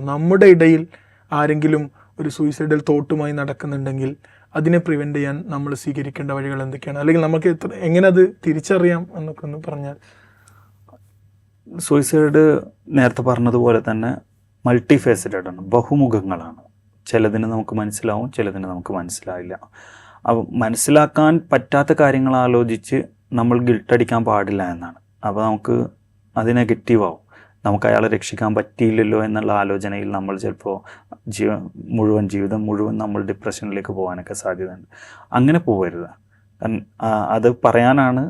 നമ്മുടെ ഇടയിൽ ആരെങ്കിലും ഒരു സൂയിസൈഡൽ തോട്ടുമായി നടക്കുന്നുണ്ടെങ്കിൽ അതിനെ പ്രിവെൻറ്റ് ചെയ്യാൻ നമ്മൾ സ്വീകരിക്കേണ്ട വഴികൾ എന്തൊക്കെയാണ്, അല്ലെങ്കിൽ നമുക്ക് എങ്ങനെ അത് തിരിച്ചറിയാം എന്നൊക്കെ ഒന്ന് പറഞ്ഞാൽ. സൂയിസൈഡ് നേരത്തെ പറഞ്ഞതുപോലെ തന്നെ മൾട്ടി ഫേസറ്റഡ് ആണ്, ബഹുമുഖങ്ങളാണ്. ചിലതിന് നമുക്ക് മനസ്സിലാവും, ചിലതിന് നമുക്ക് മനസ്സിലാവില്ല. അപ്പോൾ മനസ്സിലാക്കാൻ പറ്റാത്ത കാര്യങ്ങൾ ആലോചിച്ച് നമ്മൾ ഗിൽട്ടടിക്കാൻ പാടില്ല എന്നാണ്. അപ്പോൾ നമുക്ക് അത് നെഗറ്റീവാവും. നമുക്ക് അയാളെ രക്ഷിക്കാൻ പറ്റിയില്ലല്ലോ എന്നുള്ള ആലോചനയിൽ നമ്മൾ ചിലപ്പോൾ ജീവിതം മുഴുവൻ നമ്മൾ ഡിപ്രഷനിലേക്ക് പോകാനൊക്കെ സാധ്യതയുണ്ട്. അങ്ങനെ പോകരുത്. അത് പറയാനാണ്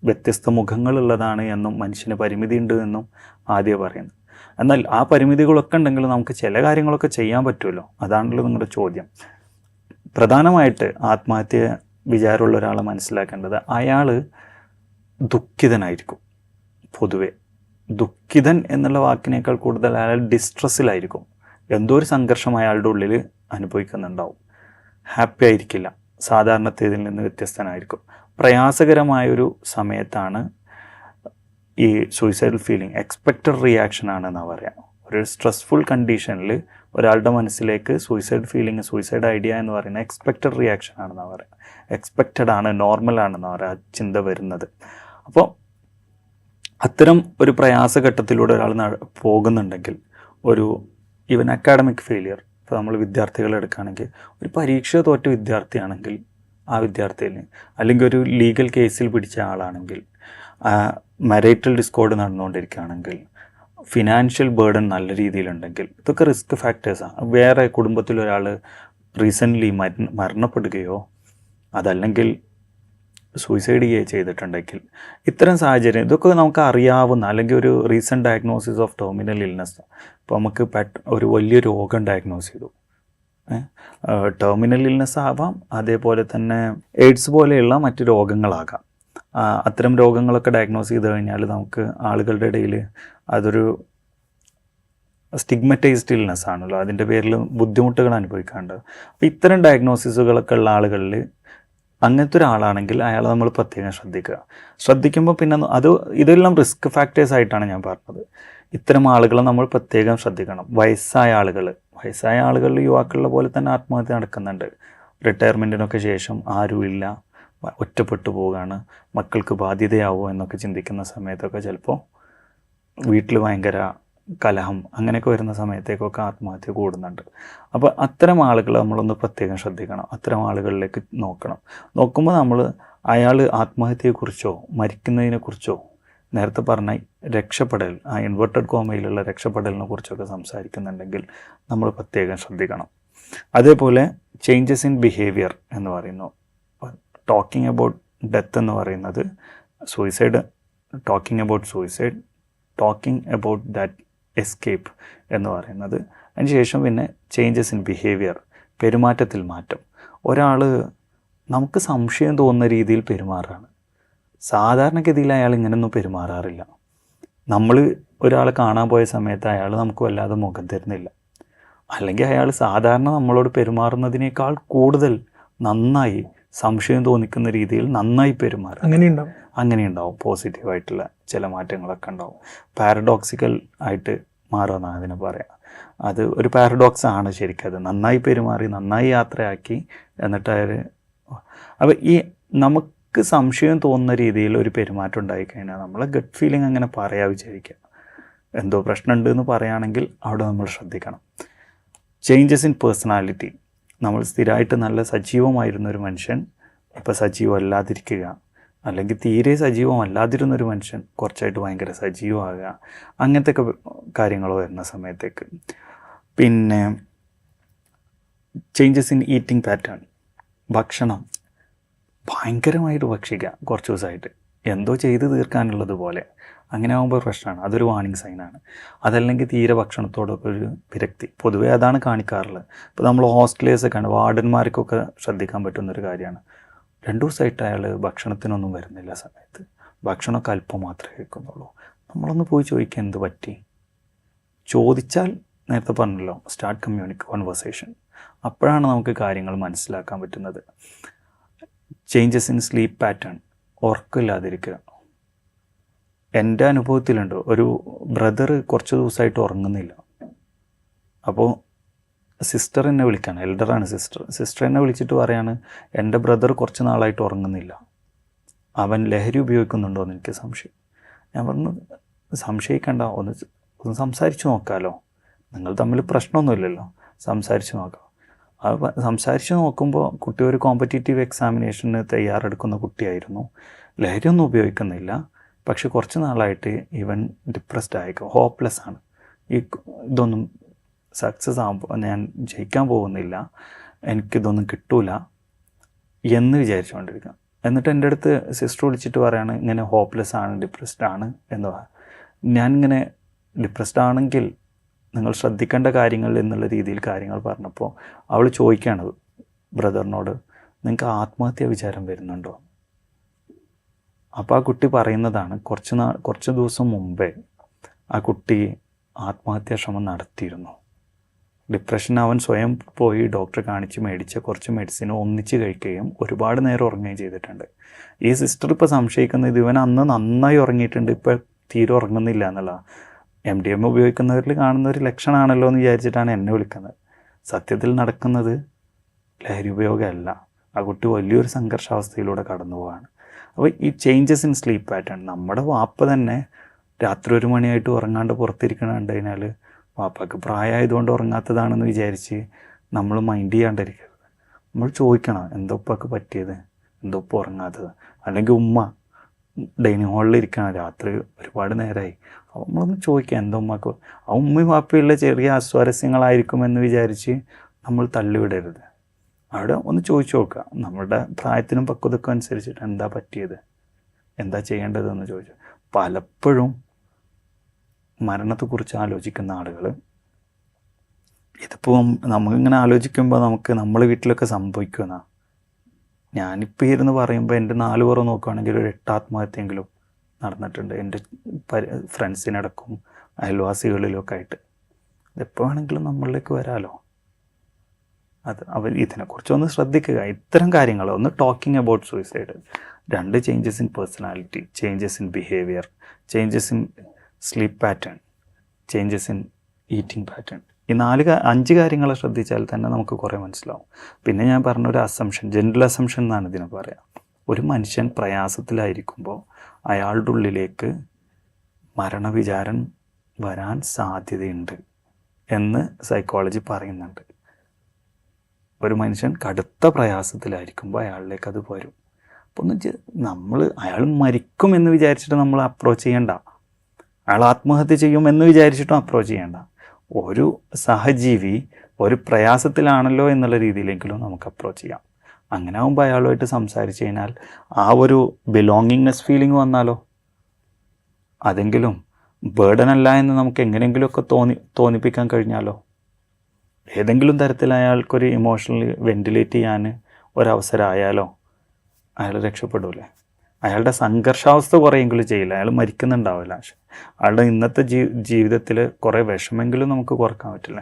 വ്യത്യസ്ത മുഖങ്ങളുള്ളതാണ് എന്നും മനുഷ്യന് പരിമിതി ഉണ്ട് എന്നും ആദ്യം പറയുന്നത്. എന്നാൽ ആ പരിമിതികളൊക്കെ ഉണ്ടെങ്കിൽ നമുക്ക് ചില കാര്യങ്ങളൊക്കെ ചെയ്യാൻ പറ്റുമല്ലോ. അതാണല്ലോ നിങ്ങളുടെ ചോദ്യം. പ്രധാനമായിട്ട് ആത്മഹത്യ വിചാരമുള്ള ഒരാളെ മനസ്സിലാക്കേണ്ടത് അയാൾ ദുഃഖിതനായിരിക്കും. പൊതുവെ ദുഃഖിതൻ എന്നുള്ള വാക്കിനേക്കാൾ കൂടുതൽ അയാൾ ഡിസ്ട്രെസ്സിലായിരിക്കും. എന്തോ ഒരു സംഘർഷം അയാളുടെ ഉള്ളിൽ അനുഭവിക്കുന്നുണ്ടാവും. ഹാപ്പി ആയിരിക്കില്ല, സാധാരണത്തേതിൽ നിന്ന് വ്യത്യസ്തനായിരിക്കും. പ്രയാസകരമായൊരു സമയത്താണ് ഈ സൂയിസൈഡൽ ഫീലിംഗ് എക്സ്പെക്റ്റഡ് റിയാക്ഷൻ ആണെന്നാണ് പറയാം. ഒരു സ്ട്രെസ്ഫുൾ കണ്ടീഷനിൽ ഒരാളുടെ മനസ്സിലേക്ക് സൂയിസൈഡ് ഫീലിംഗ്, സൂയിസൈഡ് ഐഡിയ എന്ന് പറയുന്നത് എക്സ്പെക്റ്റഡ് റിയാക്ഷൻ ആണെന്നാണ് പറയാം. എക്സ്പെക്റ്റഡ് ആണ്, നോർമൽ ആണെന്ന് പറയാം ചിന്ത വരുന്നത്. അപ്പോൾ അത്തരം ഒരു പ്രയാസഘട്ടത്തിലൂടെ ഒരാൾ പോകുന്നുണ്ടെങ്കിൽ, ഒരു ഈവൻ അക്കാഡമിക് ഫെയിലിയർ, ഇപ്പോൾ നമ്മൾ വിദ്യാർത്ഥികളെ എടുക്കുകയാണെങ്കിൽ ഒരു പരീക്ഷ തോറ്റ വിദ്യാർത്ഥിയാണെങ്കിൽ ആ വിദ്യാർത്ഥിയിൽ, അല്ലെങ്കിൽ ഒരു ലീഗൽ കേസിൽ പിടിച്ച ആളാണെങ്കിൽ, മരൈറ്റൽ ഡിസ്കോർഡ് നടന്നുകൊണ്ടിരിക്കുകയാണെങ്കിൽ, ഫിനാൻഷ്യൽ ബേർഡൻ നല്ല രീതിയിലുണ്ടെങ്കിൽ, ഇതൊക്കെ റിസ്ക് ഫാക്ടേഴ്സാണ്. വേറെ കുടുംബത്തിലൊരാൾ റീസെൻ്റ്ലി മരണപ്പെടുകയോ അതല്ലെങ്കിൽ സൂയിസൈഡ് ചെയ്തിട്ടുണ്ടെങ്കിൽ, ഇത്തരം സാഹചര്യം ഇതൊക്കെ നമുക്ക് അറിയാവുന്ന, അല്ലെങ്കിൽ ഒരു recent diagnosis of terminal illness, ഇപ്പോൾ നമുക്ക് ഒരു വലിയ രോഗം ഡയഗ്നോസ് ചെയ്തു, ടെർമിനൽ ഇൽനെസ് ആവാം, അതേപോലെ തന്നെ എയ്ഡ്സ് പോലെയുള്ള മറ്റ് രോഗങ്ങളാകാം. അത്തരം രോഗങ്ങളൊക്കെ ഡയഗ്നോസ് ചെയ്ത് കഴിഞ്ഞാൽ നമുക്ക് ആളുകളുടെ ഇടയിൽ അതൊരു സ്റ്റിഗ്മറ്റൈസ്ഡ് ഇൽനെസ് ആണല്ലോ, അതിൻ്റെ പേരിൽ ബുദ്ധിമുട്ടുകൾ അനുഭവിക്കാറുണ്ട്. അപ്പോൾ ഇത്തരം ഡയഗ്നോസിസുകളൊക്കെ ഉള്ള ആളുകളിൽ അങ്ങനത്തെ ഒരാളാണെങ്കിൽ അയാളെ നമ്മൾ പ്രത്യേകം ശ്രദ്ധിക്കുമ്പോൾ പിന്നെ ഇതെല്ലാം റിസ്ക് ഫാക്ടേഴ്സ് ആയിട്ടാണ് ഞാൻ പറഞ്ഞത്. ഇത്തരം ആളുകളെ നമ്മൾ പ്രത്യേകം ശ്രദ്ധിക്കണം. വയസ്സായ ആളുകളിൽ യുവാക്കളുടെ പോലെ തന്നെ ആത്മഹത്യ നടക്കുന്നുണ്ട്. റിട്ടയർമെൻറ്റിനൊക്കെ ശേഷം ആരുമില്ല, ഒറ്റപ്പെട്ടു പോവുകയാണ്, മക്കൾക്ക് ബാധ്യതയാവുമോ എന്നൊക്കെ ചിന്തിക്കുന്ന സമയത്തൊക്കെ ചിലപ്പോൾ വീട്ടിൽ ഭയങ്കര കലഹം അങ്ങനെയൊക്കെ വരുന്ന സമയത്തേക്കൊക്കെ ആത്മഹത്യ കൂടുന്നുണ്ട്. അപ്പോൾ അത്തരം ആളുകൾ നമ്മളൊന്ന് പ്രത്യേകം ശ്രദ്ധിക്കണം. അത്തരം ആളുകളിലേക്ക് നോക്കുമ്പോൾ നമ്മൾ അയാൾ ആത്മഹത്യയെക്കുറിച്ചോ മരിക്കുന്നതിനെക്കുറിച്ചോ നേരത്തെ പറഞ്ഞ രക്ഷപ്പെടൽ, ആ ഇൻവെർട്ടഡ് കോമയിലുള്ള രക്ഷപ്പെടലിനെ കുറിച്ചൊക്കെ സംസാരിക്കുന്നുണ്ടെങ്കിൽ നമ്മൾ പ്രത്യേകം ശ്രദ്ധിക്കണം. അതേപോലെ ചേഞ്ചസ് ഇൻ ബിഹേവിയർ എന്ന് പറയുന്നു. ടോക്കിംഗ് അബൌട്ട് ഡെത്ത് എന്ന് പറയുന്നത് suicide, talking about that escape എന്ന് പറയുന്നത്. അതിനുശേഷം പിന്നെ ചേഞ്ചസ് ഇൻ ബിഹേവിയർ, പെരുമാറ്റത്തിൽ മാറ്റം. ഒരാൾ നമുക്ക് സംശയം തോന്നുന്ന രീതിയിൽ പെരുമാറാണ്. സാധാരണഗതിയിൽ അയാൾ ഇങ്ങനെയൊന്നും പെരുമാറാറില്ല. നമ്മൾ ഒരാളെ കാണാൻ പോയ സമയത്ത് അയാൾ നമുക്ക് വല്ലാതെ മുഖം തരുന്നില്ല, അല്ലെങ്കിൽ അയാൾ സാധാരണ നമ്മളോട് പെരുമാറുന്നതിനേക്കാൾ കൂടുതൽ നന്നായി സംശയം തോന്നിക്കുന്ന രീതിയിൽ നന്നായി പെരുമാറും. അങ്ങനെയുണ്ടാവും. പോസിറ്റീവായിട്ടുള്ള ചില മാറ്റങ്ങളൊക്കെ ഉണ്ടാവും. പാരഡോക്സിക്കൽ ആയിട്ട് മാറുമെന്നാണ് അതിന് പറയാം. അത് ഒരു പാരഡോക്സ് ആണ് ശരിക്കും. അത് നന്നായി പെരുമാറി, നന്നായി യാത്രയാക്കി, എന്നിട്ട് അപ്പോൾ ഈ നമുക്ക് സംശയം തോന്നുന്ന രീതിയിൽ ഒരു പെരുമാറ്റം ഉണ്ടായിക്കഴിഞ്ഞാൽ നമ്മളെ ഗട്ട് ഫീലിംഗ് അങ്ങനെ വിചാരിക്കുക. എന്തോ പ്രശ്നമുണ്ട് എന്ന് പറയുകയാണെങ്കിൽ അവിടെ നമ്മൾ ശ്രദ്ധിക്കണം. ചേഞ്ചസ് ഇൻ പേഴ്സണാലിറ്റി, നമ്മൾ സ്ഥിരമായിട്ട് നല്ല സജീവമായിരുന്നൊരു മനുഷ്യൻ ഇപ്പോൾ സജീവമല്ലാതിരിക്കുക, അല്ലെങ്കിൽ തീരെ സജീവമല്ലാതിരുന്നൊരു മനുഷ്യൻ കുറച്ചായിട്ട് ഭയങ്കര സജീവമാകുക, അങ്ങനത്തെ ഒക്കെ കാര്യങ്ങൾ വരുന്ന സമയത്തേക്ക്. പിന്നെ ചേഞ്ചസ് ഇൻ ഈറ്റിംഗ് പാറ്റേൺ, ഭക്ഷണം ഭയങ്കരമായിട്ട് ഭക്ഷിക്കുക കുറച്ച് ദിവസമായിട്ട്, എന്തോ ചെയ്ത് തീർക്കാനുള്ളത് പോലെ, അങ്ങനെ ആകുമ്പോൾ പ്രശ്നമാണ്. അതൊരു വാർണിംഗ് സൈനാണ്. അതല്ലെങ്കിൽ തീരെ ഭക്ഷണത്തോടൊക്കെ ഒരു വിരക്തി, പൊതുവേ അതാണ് കാണിക്കാറുള്ളത്. ഇപ്പോൾ നമ്മൾ ഹോസ്റ്റലേഴ്സൊക്കെയാണ്, വാർഡന്മാർക്കൊക്കെ ശ്രദ്ധിക്കാൻ പറ്റുന്നൊരു കാര്യമാണ്. 2 ദിവസമായിട്ട് അയാൾ ഭക്ഷണത്തിനൊന്നും വരുന്നില്ല സമയത്ത്, ഭക്ഷണമൊക്കെ അല്പം മാത്രമേ കഴിക്കുന്നുള്ളൂ. നമ്മളൊന്ന് പോയി ചോദിക്കാൻ എന്ത് പറ്റി, ചോദിച്ചാൽ നേരത്തെ പറഞ്ഞല്ലോ, സ്റ്റാർട്ട് കോൺവെർസേഷൻ. അപ്പോഴാണ് നമുക്ക് കാര്യങ്ങൾ മനസ്സിലാക്കാൻ പറ്റുന്നത്. ചേഞ്ചസ് ഇൻ സ്ലീപ്പ് പാറ്റേൺ, ഉറക്കമില്ലാതിരിക്കുക. എൻ്റെ അനുഭവത്തിലുണ്ട്, ഒരു ബ്രദർ കുറച്ച് ദിവസമായിട്ട് ഉറങ്ങുന്നില്ല. അപ്പോൾ സിസ്റ്റർ എന്നെ വിളിക്കുകയാണ്, എൽഡറാണ് സിസ്റ്റർ എന്നെ വിളിച്ചിട്ട് പറയാണ്, എൻ്റെ ബ്രദർ കുറച്ച് നാളായിട്ട് ഉറങ്ങുന്നില്ല, അവൻ ലഹരി ഉപയോഗിക്കുന്നുണ്ടോ എന്ന് എനിക്ക് സംശയം. ഞാൻ പറഞ്ഞു, സംശയിക്കണ്ട, ഒന്ന് സംസാരിച്ച് നോക്കാമല്ലോ, നിങ്ങൾ തമ്മിൽ പ്രശ്നമൊന്നുമില്ലല്ലോ, സംസാരിച്ച് നോക്കാം. സംസാരിച്ച് നോക്കുമ്പോൾ കുട്ടി ഒരു കോമ്പറ്റീറ്റീവ് എക്സാമിനേഷന് തയ്യാറെടുക്കുന്ന കുട്ടിയായിരുന്നു, ലഹരിയൊന്നും ഉപയോഗിക്കുന്നില്ല, പക്ഷെ കുറച്ച് നാളായിട്ട് ഇവൻ ഡിപ്രസ്ഡ് ആയേക്കും, ഹോപ്പ്ലെസ് ആണ്, ഇതൊന്നും സക്സസ് ആകുമ്പോൾ ഞാൻ ജയിക്കാൻ പോകുന്നില്ല, എനിക്കിതൊന്നും കിട്ടൂല എന്ന് വിചാരിച്ചുകൊണ്ടിരിക്കുക. എന്നിട്ട് എൻ്റെ അടുത്ത് സിസ്റ്റർ വിളിച്ചിട്ട് പറയാണ്, ഇങ്ങനെ ഹോപ്പ്ലെസ് ആണ്, ഡിപ്രസ്ഡ് ആണ് എന്ന് പറയാം. ഞാനിങ്ങനെ ഡിപ്രസ്ഡ് ആണെങ്കിൽ നിങ്ങൾ ശ്രദ്ധിക്കേണ്ട കാര്യങ്ങൾ എന്നുള്ള രീതിയിൽ കാര്യങ്ങൾ പറഞ്ഞപ്പോൾ അവൾ ചോദിക്കുകയാണ് ബ്രദറിനോട്, നിങ്ങൾക്ക് ആത്മഹത്യാ വിചാരം വരുന്നുണ്ടോ? അപ്പോൾ ആ കുട്ടി പറയുന്നതാണ്, കുറച്ച് ദിവസം മുമ്പേ ആ കുട്ടി ആത്മഹത്യാ ശ്രമം നടത്തിയിരുന്നു. ഡിപ്രഷൻ അവൻ സ്വയം പോയി ഡോക്ടറെ കാണിച്ച് മേടിച്ച കുറച്ച് മെഡിസിൻ ഒന്നിച്ച് കഴിക്കുകയും ഒരുപാട് നേരം ഉറങ്ങുകയും ചെയ്തിട്ടുണ്ട്. ഈ സിസ്റ്റർ ഇപ്പോൾ സംശയിക്കുന്നത് ഇവൻ അന്ന് നന്നായി ഉറങ്ങിയിട്ടുണ്ട്, ഇപ്പോൾ തീരെ ഉറങ്ങുന്നില്ല എന്നുള്ള MDMA ഉപയോഗിക്കുന്നവരിൽ കാണുന്ന ഒരു ലക്ഷണമാണല്ലോ എന്ന് വിചാരിച്ചിട്ടാണ് എന്നെ വിളിക്കുന്നത്. സത്യത്തിൽ നടക്കുന്നത് ലഹരി ഉപയോഗമല്ല, ആ കുട്ടി വലിയൊരു സംഘർഷാവസ്ഥയിലൂടെ കടന്നു പോവുകയാണ്. അപ്പോൾ ഈ ചേഞ്ചസ് ഇൻ സ്ലീപ്പ് പാറ്റേൺ, നമ്മുടെ വാപ്പ തന്നെ രാത്രി 1 മണിയായിട്ട് ഉറങ്ങാണ്ട് പുറത്തിരിക്കണുണ്ട് കഴിഞ്ഞാൽ വാപ്പക്ക് പ്രായമായതുകൊണ്ട് ഉറങ്ങാത്തതാണെന്ന് വിചാരിച്ച് നമ്മൾ മൈൻഡ് ചെയ്യാണ്ടിരിക്കരുത്. നമ്മൾ ചോദിക്കണം, എന്താ ഉപ്പക്ക് പറ്റിയത്, എന്താ ഉപ്പ ഉറങ്ങാത്തത്. അല്ലെങ്കിൽ ഉമ്മ ഡൈനിങ് ഹാളിൽ ഇരിക്കണം, രാത്രി ഒരുപാട് നേരമായി, അപ്പോൾ നമ്മളൊന്ന് ചോദിക്കുക എന്താ ഉമ്മക്ക്. ആ ഉമ്മയും വാപ്പയുള്ള ചെറിയ അസ്വാരസ്യങ്ങളായിരിക്കുമെന്ന് വിചാരിച്ച് നമ്മൾ തള്ളിവിടരുത്. അവിടെ ഒന്ന് ചോദിച്ചു നോക്കുക, നമ്മളുടെ പ്രായത്തിനും പക്വതക്കും അനുസരിച്ചിട്ട് എന്താ പറ്റിയത്, എന്താ ചെയ്യേണ്ടതെന്ന് ചോദിച്ചു. പലപ്പോഴും മരണത്തെക്കുറിച്ച് ആലോചിക്കുന്ന ആളുകൾ, ഇതിപ്പോൾ നമുക്കിങ്ങനെ ആലോചിക്കുമ്പോൾ നമ്മളെ വീട്ടിലൊക്കെ സംഭവിക്കുന്ന, ഞാനിപ്പോൾ ഇരുന്ന് പറയുമ്പോൾ എൻ്റെ 4 പുറം നോക്കുകയാണെങ്കിൽ ഒരു 8 ആത്മഹത്യയെങ്കിലും നടന്നിട്ടുണ്ട് എൻ്റെ ഫ്രണ്ട്സിനടക്കം അയൽവാസികളിലൊക്കെ ആയിട്ട്. ഇതെപ്പോൾ വേണമെങ്കിലും നമ്മളിലേക്ക് വരാമല്ലോ. ഇതിനെക്കുറിച്ചൊന്ന് ശ്രദ്ധിക്കുക. ഇത്തരം കാര്യങ്ങൾ ഒന്ന് talking about suicide. 2 changes in personality, changes in behaviour, changes in sleep pattern, changes in eating pattern. ഈ 5 കാര്യങ്ങൾ ശ്രദ്ധിച്ചാൽ തന്നെ നമുക്ക് കുറേ മനസ്സിലാവും. പിന്നെ ഞാൻ പറഞ്ഞൊരു അസംഷൻ, ജനറൽ അസംഷൻ എന്നാണ് ഇതിനെ പറയുക. ഒരു മനുഷ്യൻ പ്രയാസത്തിലായിരിക്കുമ്പോൾ അയാളുടെ ഉള്ളിലേക്ക് മരണവിചാരം വരാൻ സാധ്യതയുണ്ട് എന്ന് സൈക്കോളജി പറയുന്നുണ്ട്. ഒരു മനുഷ്യൻ കടുത്ത പ്രയാസത്തിലായിരിക്കുമ്പോൾ അയാളിലേക്ക് അത് വരും. അപ്പോൾ അയാൾ മരിക്കുമെന്ന് വിചാരിച്ചിട്ട് നമ്മൾ അപ്രോച്ച് ചെയ്യണ്ട, അയാൾ ആത്മഹത്യ ചെയ്യുമെന്ന് വിചാരിച്ചിട്ടും അപ്രോച്ച് ചെയ്യണ്ട. ഒരു സഹജീവി ഒരു പ്രയാസത്തിലാണല്ലോ എന്നുള്ള രീതിയിലെങ്കിലും നമുക്ക് അപ്രോച്ച് ചെയ്യാം. അങ്ങനെ ആകുമ്പോൾ അയാളുമായിട്ട് സംസാരിച്ച് കഴിഞ്ഞാൽ ആ ഒരു ബിലോങ്ങിങ്നെസ് ഫീലിംഗ് വന്നാലോ, അതെങ്കിലും ബേർഡൻ അല്ല എന്ന് നമുക്ക് എങ്ങനെയെങ്കിലുമൊക്കെ തോന്നിപ്പിക്കാൻ കഴിഞ്ഞാലോ, ഏതെങ്കിലും തരത്തിൽ അയാൾക്കൊരു ഇമോഷണലി വെന്റിലേറ്റ് ചെയ്യാൻ ഒരവസരമായാലോ അയാൾ രക്ഷപ്പെടൂലേ. അയാളുടെ സംഘർഷാവസ്ഥ കുറേയെങ്കിലും ചെയ്യില്ല, അയാൾ മരിക്കുന്നുണ്ടാവില്ല, പക്ഷെ അയാളുടെ ഇന്നത്തെ ജീവിതത്തിൽ കുറേ വിഷമെങ്കിലും നമുക്ക് കുറക്കാൻ പറ്റില്ല.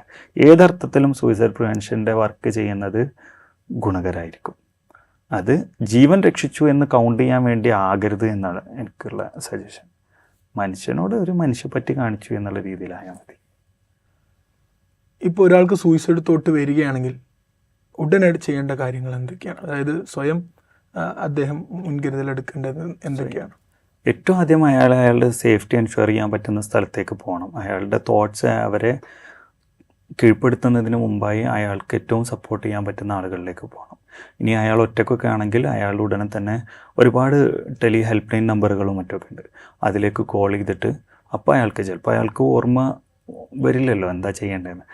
ഏതർത്ഥത്തിലും സൂയിസൈഡ് പ്രിവെൻഷൻ്റെ വർക്ക് ചെയ്യുന്നത് ഗുണകരമായിരിക്കും. അത് ജീവൻ രക്ഷിച്ചു എന്ന് കൗണ്ട് ചെയ്യാൻ വേണ്ടി ആകരുത് എന്നാണ് എനിക്കുള്ള സജഷൻ. മനുഷ്യനോട് ഒരു മനുഷ്യപ്പറ്റി കാണിച്ചു എന്നുള്ള രീതിയിലായാൽ മതി. ഇപ്പോൾ ഒരാൾക്ക് സൂയിസൈഡ് തോട്ട് വരികയാണെങ്കിൽ ഉടനടി ചെയ്യേണ്ട കാര്യങ്ങൾ എന്തൊക്കെയാണ്? അതായത് സ്വയം അദ്ദേഹം മുൻകരുതലെടുക്കേണ്ടത് എന്തൊക്കെയാണ്? ഏറ്റവും ആദ്യം അയാളുടെ സേഫ്റ്റി എൻഷുർ ചെയ്യാൻ പറ്റുന്ന സ്ഥലത്തേക്ക് പോകണം. അയാളുടെ തോട്ട്സ് അവരെ കീഴ്പ്പെടുത്തുന്നതിന് മുമ്പായി അയാൾക്ക് ഏറ്റവും സപ്പോർട്ട് ചെയ്യാൻ പറ്റുന്ന ആളുകളിലേക്ക് പോകണം. ഇനി അയാൾ ഒറ്റക്കൊക്കെ ആണെങ്കിൽ അയാൾ ഉടനെ തന്നെ ഒരുപാട് ഹെൽപ്പ് ലൈൻ നമ്പറുകളും മറ്റൊക്കെ ഉണ്ട്, അതിലേക്ക് കോൾ ചെയ്തിട്ട് അപ്പോൾ ചിലപ്പോൾ അയാൾക്ക് ഓർമ്മ വരില്ലല്ലോ എന്താ ചെയ്യേണ്ടതെന്ന്.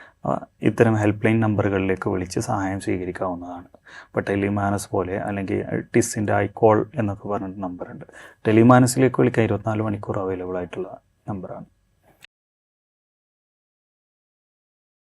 ഇത്തരം ഹെൽപ്പ് ലൈൻ നമ്പറുകളിലേക്ക് വിളിച്ച് സഹായം സ്വീകരിക്കാവുന്നതാണ്. ഇപ്പോൾ ടെലിമാനസ് പോലെ അല്ലെങ്കിൽ ടിസിൻ്റെ ഐക്കോൾ എന്നൊക്കെ പറഞ്ഞിട്ട് നമ്പറുണ്ട്. ടെലിമാനസിലേക്ക് വിളിക്കാൻ 24 മണിക്കൂർ അവൈലബിൾ ആയിട്ടുള്ള നമ്പറാണ്.